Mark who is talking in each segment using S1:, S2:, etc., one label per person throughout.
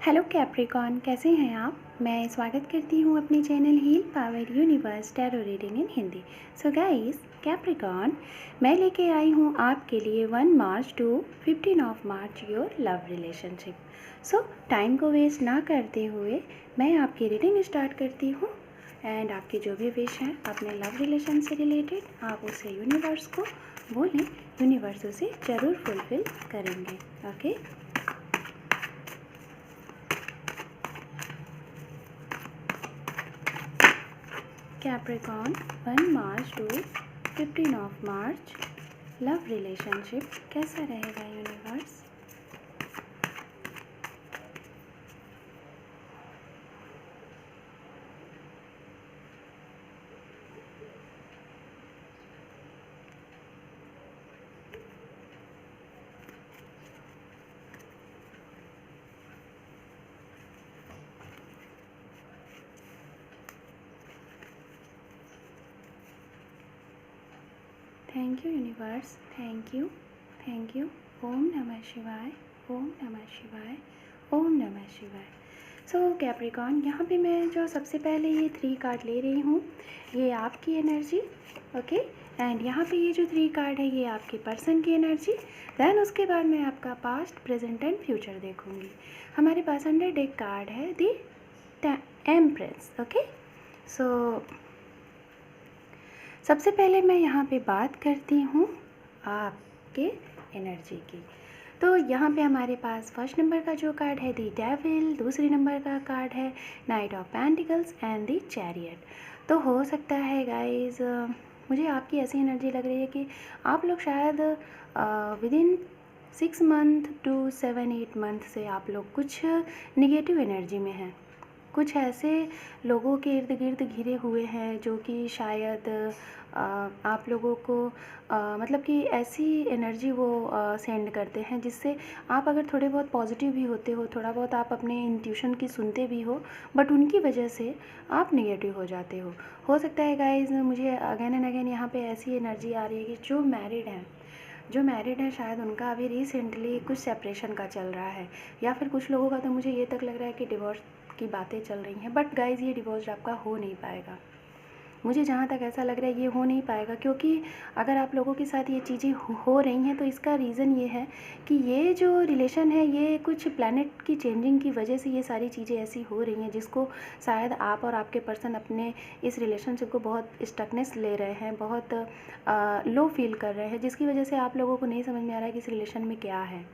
S1: Hello Capricorn, कैसे हैं आप। मैं स्वागत करती हूँ अपने channel heal power universe tarot reading in Hindi. So guys, Capricorn, मैं लेके आई हूँ आपके लिए 1 March to 15 of March your love relationship. So time को वेस्ट ना करते हुए मैं आपकी रीडिंग स्टार्ट करती हूँ। एंड आपकी जो भी विश है अपने लव रिलेशन से रिलेटेड आप उसे यूनिवर्स को बोलें, यूनिवर्स उसे ज़रूर फुलफिल करेंगे। Okay. Capricorn, 1 March to 15 of March love relationship कैसा रहेगा universe. Thank you universe, thank you, thank you. ओम नमः शिवाय, ओम नमः शिवाय, ओम नमः शिवाय। सो कैप्रिकॉन, यहाँ पे मैं जो सबसे पहले ये 3 कार्ड ले रही हूँ, ये आपकी एनर्जी। ओके। एंड यहाँ पे ये जो 3 कार्ड है ये आपके पर्सन की एनर्जी। देन उसके बाद मैं आपका पास्ट, प्रेजेंट एंड फ्यूचर देखूँगी। हमारे पास अंडर डेक कार्ड है दी एम्प्रेस। ओके। सो सबसे पहले मैं यहाँ पे बात करती हूँ आपके एनर्जी की। तो यहाँ पे हमारे पास फर्स्ट नंबर का जो कार्ड है दी डेविल, दूसरे नंबर का कार्ड है night of pentacles and the chariot. तो हो सकता है गाइज, मुझे आपकी ऐसी एनर्जी लग रही है कि आप लोग शायद विदिन 6 मंथ टू 7-8 मंथ से आप लोग कुछ निगेटिव एनर्जी में हैं। कुछ ऐसे लोगों के इर्द गिर्द घिरे हुए हैं जो कि शायद आप लोगों को मतलब कि ऐसी एनर्जी वो सेंड करते हैं जिससे आप अगर थोड़े बहुत पॉजिटिव भी होते हो, थोड़ा बहुत आप अपने इंट्यूशन की सुनते भी हो, बट उनकी वजह से आप नेगेटिव हो जाते हो सकता है गाइज। मुझे अगेन एंड अगेन यहाँ पे ऐसी एनर्जी आ रही है कि जो मैरिड हैं शायद उनका अभी रिसेंटली कुछ सेपरेशन का चल रहा है, या फिर कुछ लोगों का तो मुझे ये तक लग रहा है कि डिवोर्स की बातें चल रही हैं। बट गाइज, ये डिवोर्स आपका हो नहीं पाएगा। मुझे जहाँ तक ऐसा लग रहा है ये हो नहीं पाएगा, क्योंकि अगर आप लोगों के साथ ये चीज़ें हो रही हैं तो इसका रीज़न ये है कि ये जो रिलेशन है ये कुछ प्लैनेट की चेंजिंग की वजह से ये सारी चीज़ें ऐसी हो रही हैं जिसको शायद आप और आपके पर्सन अपने इस रिलेशनशिप को बहुत स्टकनेस ले रहे हैं, बहुत लो फील कर रहे हैं, जिसकी वजह से आप लोगों को नहीं समझ में आ रहा है कि इस रिलेशन में क्या है।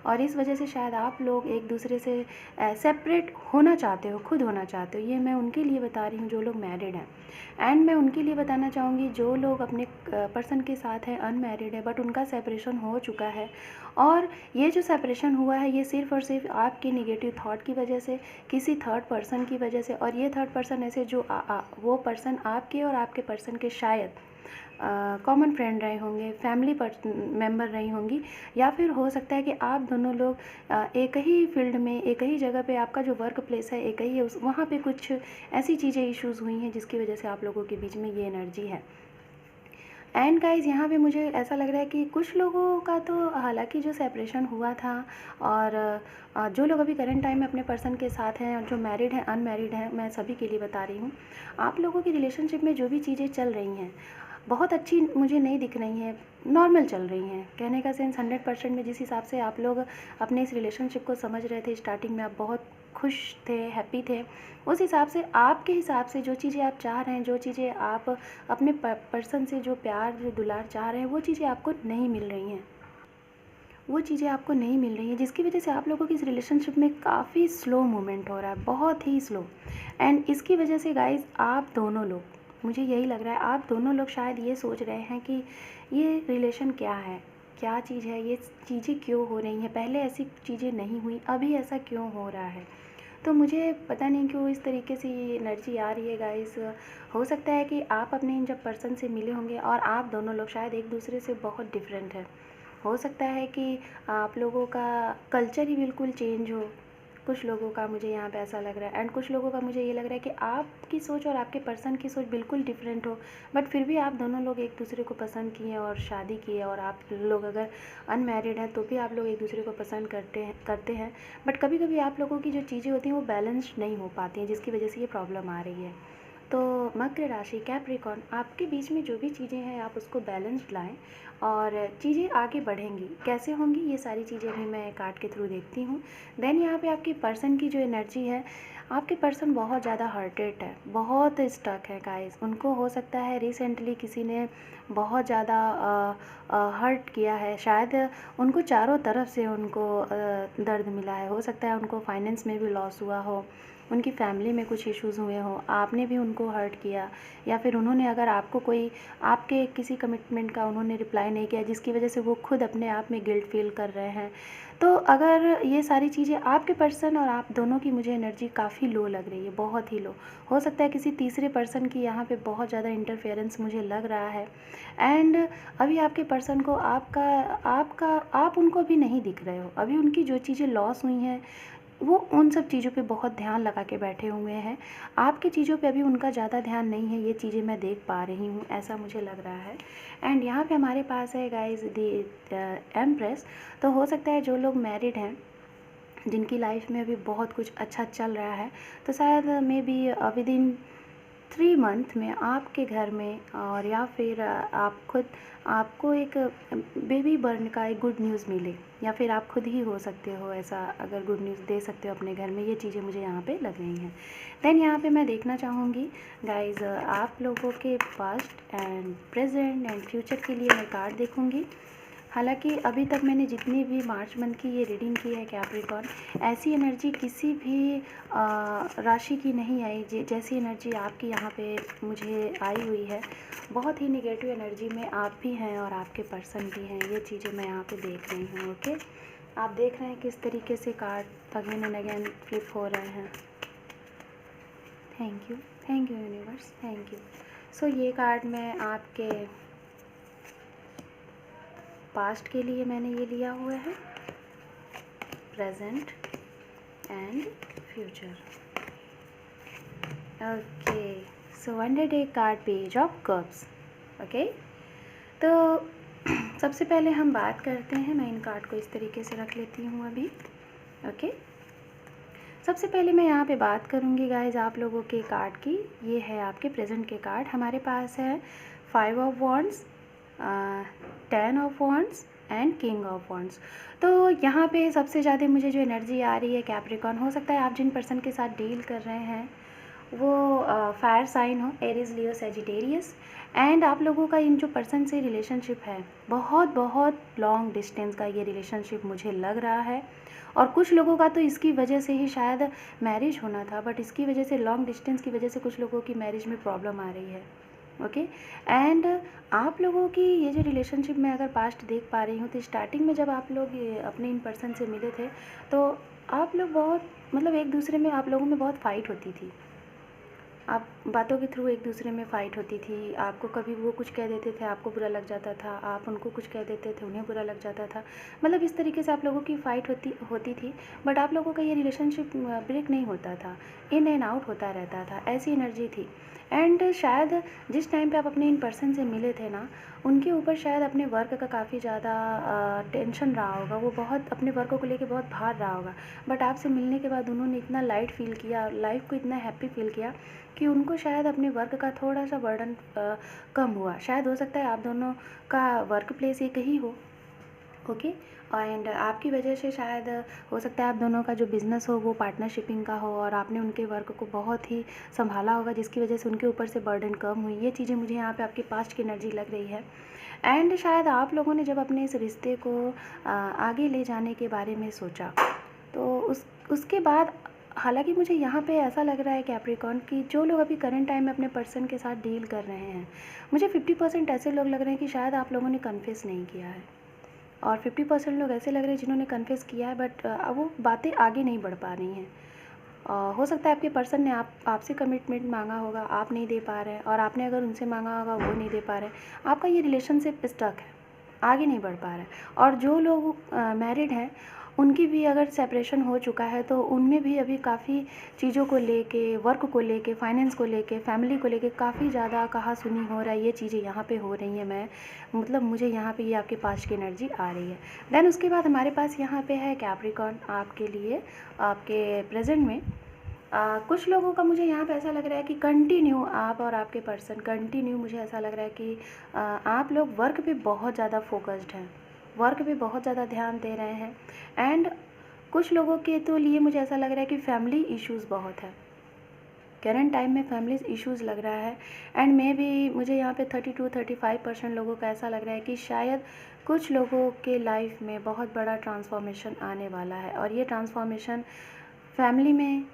S1: और इस वजह से शायद आप लोग एक दूसरे से सेपरेट होना चाहते हो, खुद होना चाहते हो। ये मैं उनके लिए बता रही हूँ जो लोग मैरिड हैं। एंड मैं उनके लिए बताना चाहूँगी जो लोग अपने पर्सन के साथ हैं, अनमैरिड है, बट उनका सेपरेशन हो चुका है। और ये जो सेपरेशन हुआ है ये सिर्फ़ और सिर्फ आपके नेगेटिव थॉट की वजह से, किसी थर्ड पर्सन की वजह से। और ये थर्ड पर्सन ऐसे जो वो पर्सन आपके और आपके पर्सन के शायद कॉमन फ्रेंड रहे होंगे, फैमिली मेम्बर रही होंगी, या फिर हो सकता है कि आप दोनों लोग एक ही फील्ड में, एक ही जगह पे, आपका जो वर्क प्लेस है एक ही है, उस वहाँ पे कुछ ऐसी चीज़ें इश्यूज़ हुई हैं जिसकी वजह से आप लोगों के बीच में ये एनर्जी है। एंड गाइज़, यहाँ पे मुझे ऐसा लग रहा है कि कुछ लोगों का तो हालांकि जो सेपरेशन हुआ था, और जो लोग अभी करंट टाइम में अपने पर्सन के साथ हैं और जो मैरिड हैं, अनमैरिड हैं, मैं सभी के लिए बता रही हूँ। आप लोगों की रिलेशनशिप में जो भी चीज़ें चल रही हैं बहुत अच्छी मुझे नहीं दिख रही हैं, नॉर्मल चल रही हैं। कहने का सेंस 100% में जिस हिसाब से आप लोग अपने इस रिलेशनशिप को समझ रहे थे, स्टार्टिंग में आप बहुत खुश थे, हैप्पी थे, उस हिसाब से आपके हिसाब से जो चीज़ें आप चाह रहे हैं, जो चीज़ें आप अपने पर्सन से जो प्यार, जो दुलार चाह रहे हैं, वो चीज़ें आपको नहीं मिल रही हैं। वो चीज़ें आपको नहीं मिल रही हैं जिसकी वजह से आप लोगों की इस रिलेशनशिप में काफ़ी स्लो मूवमेंट हो रहा है, बहुत ही स्लो। एंड इसकी वजह से गाइज़, आप दोनों लोग, मुझे यही लग रहा है, आप दोनों लोग शायद ये सोच रहे हैं कि ये रिलेशन क्या है, क्या चीज़ है, ये चीज़ें क्यों हो रही हैं, पहले ऐसी चीज़ें नहीं हुई, अभी ऐसा क्यों हो रहा है। तो मुझे पता नहीं क्यों इस तरीके से ये एनर्जी आ रही है गाइस। हो सकता है कि आप अपने इन जब पर्सन से मिले होंगे और आप दोनों लोग शायद एक दूसरे से बहुत डिफरेंट है। हो सकता है कि आप लोगों का कल्चर ही बिल्कुल चेंज हो, कुछ लोगों का मुझे यहाँ पे ऐसा लग रहा है, एंड कुछ लोगों का मुझे ये लग रहा है कि आपकी सोच और आपके पर्सन की सोच बिल्कुल डिफरेंट हो, बट फिर भी आप दोनों लोग एक दूसरे को पसंद किए और शादी की है, और आप लोग अगर अनमैरिड हैं तो भी आप लोग एक दूसरे को पसंद करते हैं, बट कभी कभी आप लोगों की जो चीज़ें होती हैं वो बैलेंस नहीं हो पाती हैं, जिसकी वजह से ये प्रॉब्लम आ रही है। तो मकर राशि, कैप्रिकॉर्न, आपके बीच में जो भी चीज़ें हैं आप उसको बैलेंस्ड लाएं और चीज़ें आगे बढ़ेंगी। कैसे होंगी ये सारी चीज़ें भी मैं कार्ड के थ्रू देखती हूँ। देन यहाँ पे आपके पर्सन की जो एनर्जी है, आपके पर्सन बहुत ज़्यादा हर्टेड है, बहुत स्टक है गाइस। उनको हो सकता है रिसेंटली किसी ने बहुत ज़्यादा हर्ट किया है, शायद उनको चारों तरफ से उनको दर्द मिला है। हो सकता है उनको फाइनेंस में भी लॉस हुआ हो, उनकी फैमिली में कुछ इश्यूज़ हुए हो, आपने भी उनको हर्ट किया, या फिर उन्होंने अगर आपको कोई आपके किसी कमिटमेंट का उन्होंने रिप्लाई नहीं किया, जिसकी वजह से वो खुद अपने आप में गिल्ट फील कर रहे हैं। तो अगर ये सारी चीज़ें आपके पर्सन और आप दोनों की मुझे एनर्जी काफ़ी लो लग रही है, बहुत ही लो। हो सकता है किसी तीसरे पर्सन की यहाँ पे बहुत ज़्यादा इंटरफेरेंस मुझे लग रहा है, एंड अभी आपके पर्सन को आप उनको अभी नहीं दिख रहे हो। अभी उनकी जो चीज़ें लॉस हुई हैं वो उन सब चीज़ों पे बहुत ध्यान लगा के बैठे हुए हैं। आपकी चीज़ों पे अभी उनका ज़्यादा ध्यान नहीं है, ये चीज़ें मैं देख पा रही हूँ, ऐसा मुझे लग रहा है। एंड यहाँ पे हमारे पास है गाइस दी एम्प्रेस। तो हो सकता है जो लोग मैरिड हैं, जिनकी लाइफ में अभी बहुत कुछ अच्छा चल रहा है, तो शायद may be with in 3 month में आपके घर में, और या फिर आप खुद आपको एक बेबी बर्न का एक गुड न्यूज़ मिले, या फिर आप खुद ही हो सकते हो ऐसा अगर गुड न्यूज़ दे सकते हो अपने घर में। ये चीज़ें मुझे यहाँ पे लग रही हैं। देन यहाँ पे मैं देखना चाहूँगी गाइज आप लोगों के past and present and future के लिए मैं कार्ड देखूँगी। हालांकि अभी तक मैंने जितनी भी मार्च मंथ की ये रीडिंग की है कैप्रिकॉर्न, ऐसी एनर्जी किसी भी राशि की नहीं आई जैसी एनर्जी आपकी यहाँ पे मुझे आई हुई है। बहुत ही निगेटिव एनर्जी में आप भी हैं और आपके पर्सन भी हैं, ये चीज़ें मैं यहाँ पे देख रही हूँ। ओके, आप देख रहे हैं किस तरीके से card again and again flip हो रहे हैं। Thank you universe, thank you. So ये कार्ड मैं आपके पास्ट के लिए मैंने ये लिया हुआ है, present and future. Okay, so 100 card page of cups. Okay, तो सबसे पहले हम बात करते हैं, मैं इन कार्ड को इस तरीके से रख लेती हूँ अभी। ओके, सबसे पहले मैं यहाँ पे बात करूँगी गाइज आप लोगों के कार्ड की। ये है आपके प्रेजेंट के कार्ड। हमारे पास है 5 of wands, 10 of wands and king of wands. तो यहाँ पे सबसे ज़्यादा मुझे जो एनर्जी आ रही है कैप्रिकॉर्न, हो सकता है आप जिन पर्सन के साथ डील कर रहे हैं वो फायर साइन हो, एरीज, लियो, सेजिटेरियस, एंड आप लोगों का इन जो पर्सन से रिलेशनशिप है बहुत लॉन्ग डिस्टेंस का ये रिलेशनशिप मुझे लग रहा है। और कुछ लोगों का तो इसकी वजह से ही शायद मैरिज होना था, बट इसकी वजह से लॉन्ग डिस्टेंस की वजह से कुछ लोगों की मैरिज में प्रॉब्लम आ रही है। ओके, एंड आप लोगों की ये जो रिलेशनशिप मैं अगर पास्ट देख पा रही हूँ, तो स्टार्टिंग में जब आप लोग अपने इन पर्सन से मिले थे तो आप लोग बहुत मतलब एक दूसरे में आप लोगों में बहुत फ़ाइट होती थी, आप बातों के थ्रू एक दूसरे में फ़ाइट होती थी। आपको कभी वो कुछ कह देते थे, आपको बुरा लग जाता था, आप उनको कुछ कह देते थे, उन्हें बुरा लग जाता था। मतलब इस तरीके से आप लोगों की फ़ाइट होती थी, बट आप लोगों का ये रिलेशनशिप ब्रेक नहीं होता था, इन एंड आउट होता रहता था, ऐसी एनर्जी थी। एंड शायद जिस टाइम पे आप अपने इन पर्सन से मिले थे ना, उनके ऊपर शायद अपने वर्क का काफ़ी ज़्यादा टेंशन रहा होगा, वो बहुत अपने वर्क को लेके बहुत भार रहा होगा। बट आपसे मिलने के बाद उन्होंने इतना लाइट फील किया, लाइफ को इतना हैप्पी फील किया कि उनको शायद अपने वर्क का थोड़ा सा बर्डन कम हुआ। शायद हो सकता है आप दोनों का वर्क प्लेस एक ही हो। ओके, एंड आपकी वजह से शायद हो सकता है आप दोनों का जो बिज़नेस हो वो पार्टनरशिपिंग का हो, और आपने उनके वर्क को बहुत ही संभाला होगा, जिसकी वजह से उनके ऊपर से बर्डन कम हुई। ये चीज़ें मुझे यहाँ पे आपकी पास्ट की एनर्जी लग रही है। एंड शायद आप लोगों ने जब अपने इस रिश्ते को आगे ले जाने के बारे में सोचा, तो उसके बाद हालांकि मुझे यहाँ पे ऐसा लग रहा है कैप्रिकॉर्न कि जो लोग अभी करंट टाइम में अपने पर्सन के साथ डील कर रहे हैं, मुझे 50% ऐसे लोग लग रहे हैं कि शायद आप लोगों ने कन्फेस नहीं किया है, और 50% लोग ऐसे लग रहे हैं जिन्होंने कन्फेस किया है, बट वो बातें आगे नहीं बढ़ पा रही हैं। हो सकता है आपके पर्सन ने आपसे कमिटमेंट मांगा होगा, आप नहीं दे पा रहे हैं, और आपने अगर उनसे मांगा होगा वो नहीं दे पा रहे हैं। आपका ये रिलेशनशिप स्टक है, आगे नहीं बढ़ पा रहा है। और जो लोग मैरिड हैं उनकी भी अगर सेपरेशन हो चुका है तो उनमें भी अभी काफ़ी चीज़ों को लेके, वर्क को लेके, फाइनेंस को लेके, फैमिली को लेके काफ़ी ज़्यादा कहा-सुनी हो रहा है। ये चीज़ें यहाँ पे हो रही हैं। मैं मतलब मुझे यहाँ पे ये आपके पास्ट की एनर्जी आ रही है। देन उसके बाद हमारे पास यहाँ पे है कैप्रिकॉर्न आपके लिए, आपके प्रेजेंट में। कुछ लोगों का मुझे यहाँ पे ऐसा लग रहा है कि कंटिन्यू आप और आपके पर्सन कंटिन्यू, मुझे ऐसा लग रहा है कि आप लोग वर्क पे बहुत ज़्यादा फोकस्ड हैं, वर्क पे बहुत ज़्यादा ध्यान दे रहे हैं। एंड कुछ लोगों के तो लिए मुझे ऐसा लग रहा है कि फैमिली इश्यूज़ बहुत है, करंट टाइम में फैमिली इश्यूज़ लग रहा है। एंड मे भी मुझे यहाँ पे 32-35% लोगों का ऐसा लग रहा है कि शायद कुछ लोगों के लाइफ में बहुत बड़ा ट्रांसफॉर्मेशन आने वाला है, और ये ट्रांसफॉर्मेशन फैमिली में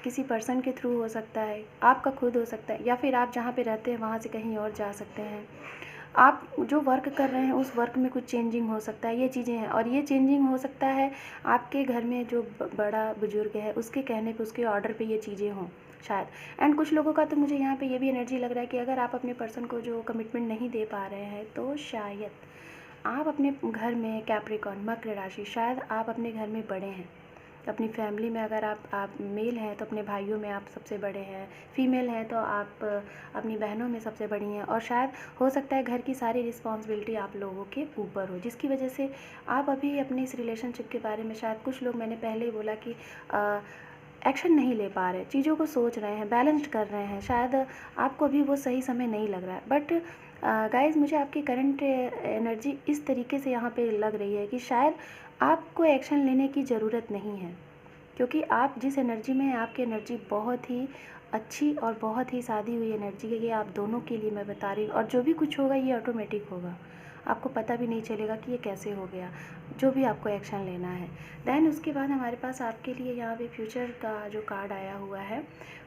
S1: किसी पर्सन के थ्रू हो सकता है, आपका खुद हो सकता है, या फिर आप जहाँ पे रहते हैं वहाँ से कहीं और जा सकते हैं। आप जो वर्क कर रहे हैं उस वर्क में कुछ चेंजिंग हो सकता है, ये चीज़ें हैं। और ये चेंजिंग हो सकता है आपके घर में जो बड़ा बुजुर्ग है उसके कहने पे, उसके ऑर्डर पे ये चीज़ें हों शायद। एंड कुछ लोगों का तो मुझे यहाँ पे ये भी एनर्जी लग रहा है कि अगर आप अपने पर्सन को जो कमिटमेंट नहीं दे पा रहे हैं तो शायद आप अपने घर में, कैप्रिकॉर्न मकर राशि, शायद आप अपने घर में बड़े हैं। अपनी फैमिली में अगर आप मेल हैं तो अपने भाइयों में आप सबसे बड़े हैं, फीमेल हैं तो आप अपनी बहनों में सबसे बड़ी हैं, और शायद हो सकता है घर की सारी रिस्पॉन्सिबिलिटी आप लोगों के ऊपर हो, जिसकी वजह से आप अभी अपनी इस रिलेशनशिप के बारे में, शायद कुछ लोग, मैंने पहले ही बोला कि एक्शन नहीं ले पा रहे, चीज़ों को सोच रहे हैं, बैलेंस्ड कर रहे हैं, शायद आपको अभी वो सही समय नहीं लग रहा है। बट गाइज़ मुझे आपकी करंट एनर्जी इस तरीके से यहाँ पे लग रही है कि शायद आपको एक्शन लेने की ज़रूरत नहीं है, क्योंकि आप जिस एनर्जी में हैं, आपकी एनर्जी बहुत ही अच्छी और बहुत ही सादी हुई एनर्जी है। ये आप दोनों के लिए मैं बता रही हूँ, और जो भी कुछ होगा ये ऑटोमेटिक होगा, आपको पता भी नहीं चलेगा कि ये कैसे हो गया, जो भी आपको एक्शन लेना है। देन उसके बाद हमारे पास आपके लिए यहाँ पे फ्यूचर का जो कार्ड आया हुआ है,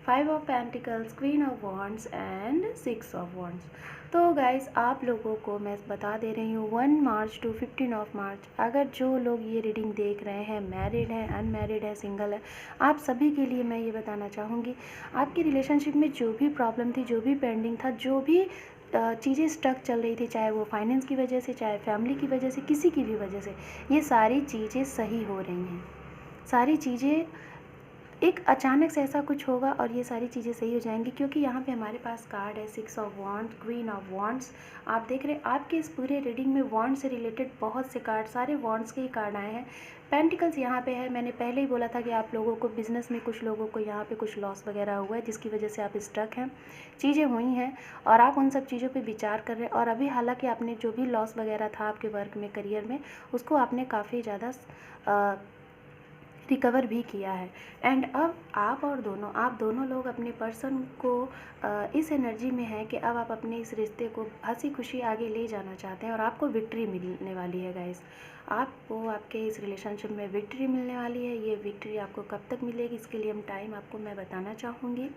S1: 5 of pentacles, queen of wands and 6 of wands. तो गाइज़ आप लोगों को मैं बता दे रही हूँ 1 मार्च टू 15 ऑफ मार्च, अगर जो लोग ये रीडिंग देख रहे हैं, मैरिड हैं, अनमैरिड है, सिंगल है, आप सभी के लिए मैं ये बताना चाहूँगी, आपकी रिलेशनशिप में जो भी प्रॉब्लम थी, जो भी पेंडिंग था, जो भी चीज़ें स्टक चल रही थी, चाहे वो फाइनेंस की वजह से, चाहे फैमिली की वजह से, किसी की भी वजह से, ये सारी चीज़ें सही हो रही हैं। सारी चीज़ें, एक अचानक से ऐसा कुछ होगा और ये सारी चीज़ें सही हो जाएंगी, क्योंकि यहाँ पे हमारे पास कार्ड है 6 of wands, queen of wands. आप देख रहे हैं आपके इस पूरे रीडिंग में वॉन्ड से रिलेटेड बहुत से कार्ड, सारे वॉन्ड्स के ही कार्ड आए हैं। पेंटिकल्स यहाँ पे है, मैंने पहले ही बोला था कि आप लोगों को बिज़नेस में, कुछ लोगों को यहाँ पे कुछ लॉस वगैरह हुआ है जिसकी वजह से आप स्टक हैं, चीज़ें हुई हैं और आप उन सब चीज़ों पे विचार कर रहे हैं। और अभी हालांकि आपने जो भी लॉस वगैरह था आपके वर्क में, करियर में, उसको आपने काफ़ी ज़्यादा रिकवर भी किया है। एंड अब आप दोनों लोग अपने पर्सन को इस एनर्जी में है कि अब आप अपने इस रिश्ते को हंसी खुशी आगे ले जाना चाहते हैं, और आपको विक्ट्री मिलने वाली है गाइस। आपको आपके इस रिलेशनशिप में विक्ट्री मिलने वाली है। ये विक्ट्री आपको कब तक मिलेगी, इसके लिए हम टाइम आपको मैं बताना चाहूँगी।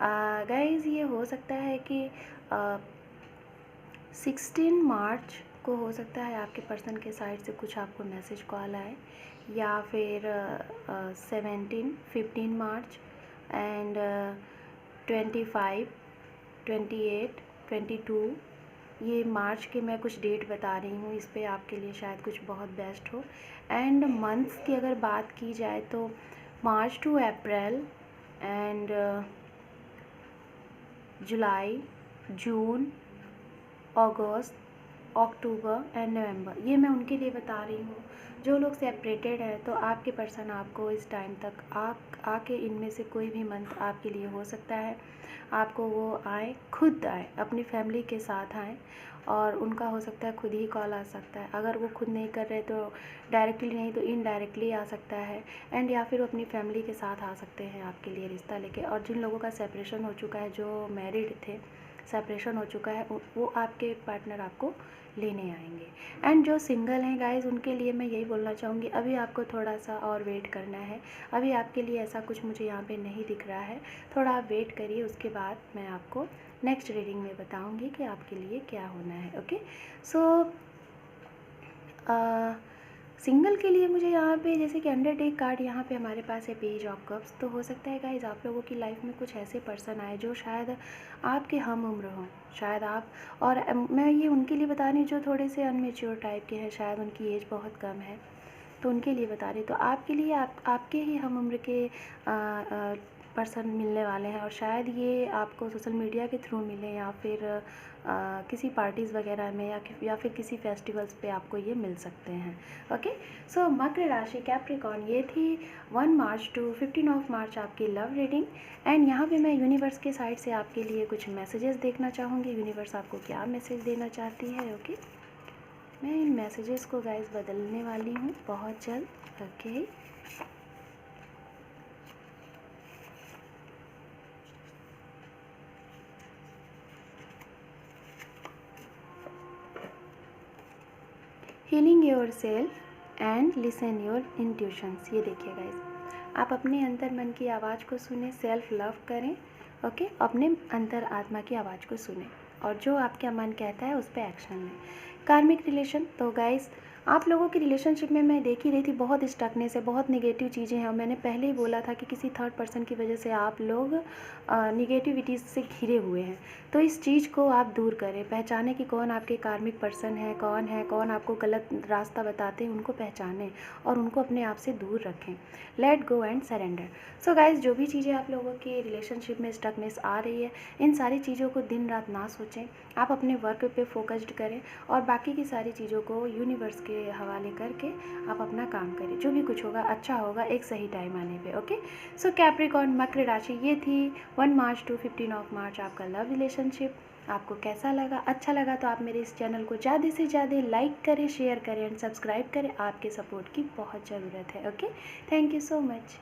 S1: गाइस ये हो सकता है कि 16 मार्च को हो सकता है आपके पर्सन के साइड से कुछ आपको मैसेज कॉल आए, या फिर 15 मार्च एंड 25, 28, 22, ये मार्च के मैं कुछ डेट बता रही हूँ, इस पे आपके लिए शायद कुछ बहुत बेस्ट हो। एंड मंथ्स की अगर बात की जाए तो March two April and July, June, August, October and November, ये मैं उनके लिए बता रही हूँ। जो लोग सेपरेटेड हैं तो आपके पर्सन आपको इस टाइम तक आके इनमें से कोई भी मंथ आपके लिए हो सकता है, आपको वो आए, खुद आए, अपनी फैमिली के साथ आए, और उनका हो सकता है खुद ही कॉल आ सकता है। अगर वो खुद नहीं कर रहे तो डायरेक्टली नहीं तो इनडायरेक्टली आ सकता है, एंड या फिर वो अपनी फैमिली के साथ आ सकते हैं आपके लिए रिश्ता लेके। और जिन लोगों का सेपरेशन हो चुका है, जो मैरिड थे, सेपरेशन हो चुका है, वो आपके पार्टनर आपको लेने आएंगे। एंड जो सिंगल हैं गाइस, उनके लिए मैं यही बोलना चाहूँगी, अभी आपको थोड़ा सा और वेट करना है। अभी आपके लिए ऐसा कुछ मुझे यहाँ पे नहीं दिख रहा है, थोड़ा आप वेट करिए, उसके बाद मैं आपको नेक्स्ट रीडिंग में बताऊँगी कि आपके लिए क्या होना है। ओके, सो सिंगल के लिए मुझे यहाँ पे जैसे कि अंडरटेक कार्ड यहाँ पे हमारे पास है, पेज ऑफ कप्स। तो हो सकता है गाइज आप लोगों की लाइफ में कुछ ऐसे पर्सन आए जो शायद आपके हम उम्र हों, शायद आप, और मैं ये उनके लिए बता रही हूँ जो थोड़े से अनमेच्योर टाइप के हैं, शायद उनकी एज बहुत कम है। तो उनके लिए बता रही हूँ। तो आपके लिए आपके ही हम उम्र के पर्सन मिलने वाले हैं, और शायद ये आपको सोशल मीडिया के थ्रू मिले, या फिर किसी पार्टीज़ वगैरह में, या फिर किसी फेस्टिवल्स पे आपको ये मिल सकते हैं। ओके, सो मकर राशि कैप्रिकॉर्न, ये थी 1 मार्च टू 15 मार्च आपकी लव रीडिंग। एंड यहाँ पे मैं यूनिवर्स के साइड से आपके लिए कुछ मैसेजेस देखना चाहूँगी, यूनिवर्स आपको क्या मैसेज देना चाहती है। ओके, मैं इन मैसेजेस को गाइस बदलने वाली हूँ बहुत जल्द। Okay, healing your self and listen your intuitions. ये देखिए गाइस, आप अपने अंतर मन की आवाज़ को सुने, सेल्फ लव करें। ओके, अपने अंतर आत्मा की आवाज़ को सुने, और जो आपका मन कहता है उस पर एक्शन लें। कार्मिक रिलेशन, तो गाइस आप लोगों की रिलेशनशिप में मैं देख ही रही थी बहुत स्टकनेस है, बहुत नेगेटिव चीज़ें हैं, और मैंने पहले ही बोला था कि किसी थर्ड पर्सन की वजह से आप लोग निगेटिविटी से घिरे हुए हैं। तो इस चीज़ को आप दूर करें, पहचानें कि कौन आपके कार्मिक पर्सन है, कौन आपको गलत रास्ता बताते हैं, उनको पहचानें और उनको अपने आप से दूर रखें। Let go and surrender. So guys, जो भी चीज़ें आप लोगों की रिलेशनशिप में स्टकनेस आ रही है, इन सारी चीज़ों को दिन रात ना सोचें, आप अपने वर्क पे फोकस्ड करें, और बाकी की सारी चीज़ों को यूनिवर्स के हवाले करके आप अपना काम करें। जो भी कुछ होगा अच्छा होगा एक सही टाइम आने पे। ओके, सो कैप्रिकॉर्न मकर राशि, ये थी 1 मार्च टू 15 मार्च आपका लव रिलेशनशिप। आपको कैसा लगा? अच्छा लगा तो आप मेरे इस चैनल को ज़्यादा से ज़्यादा लाइक करें, शेयर करें एंड सब्सक्राइब करें। आपके सपोर्ट की बहुत ज़रूरत है। Okay, thank you so much.